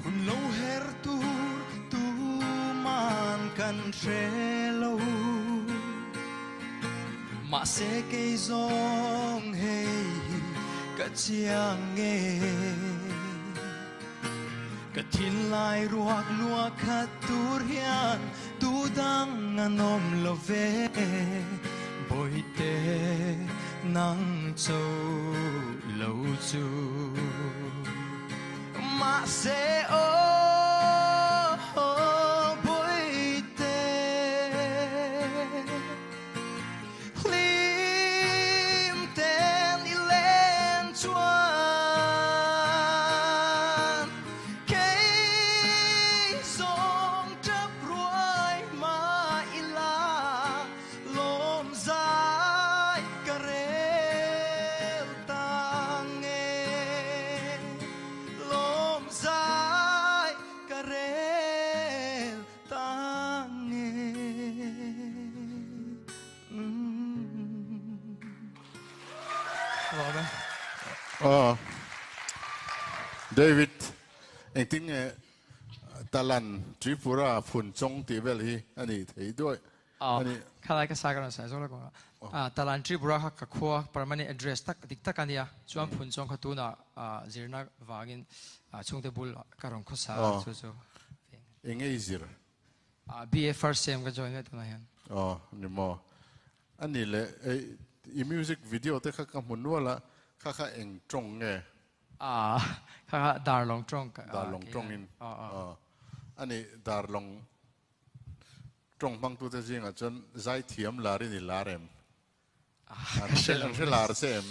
hun lâu her tu man kan trelo mà sẽ cây giông hey cả chiang nghe cả thiên lai ruột lúa khát tur hian tu đang nganom lo ve bồi tê nắng châu lâu chu mà sẽ bồi tê lim tên đi lên chuan cây sông chấp ruồi mà ila lom dài cà rêu tang nghe lom dài cà rêu tang nghe David anh tính talan Tripura phun trong tỷ về đi anh ấy thấy đôi khai lại cái sai cái này sai rồi là còn talan Tripura các khoa permanent address tắc tích tắc anh à chuan phun trong khatu na zirna vagin chung te bul karong khosa chu chu anh ấy zir BA first sem cái join cái tu này ni mo anh ấy le music video te khắc muốn nuôi là khắc anh trong nghe khá dar long trong in anh ấy dar long trong bang tu te riêng à chân giải thiểm là đi là em anh sẽ là xem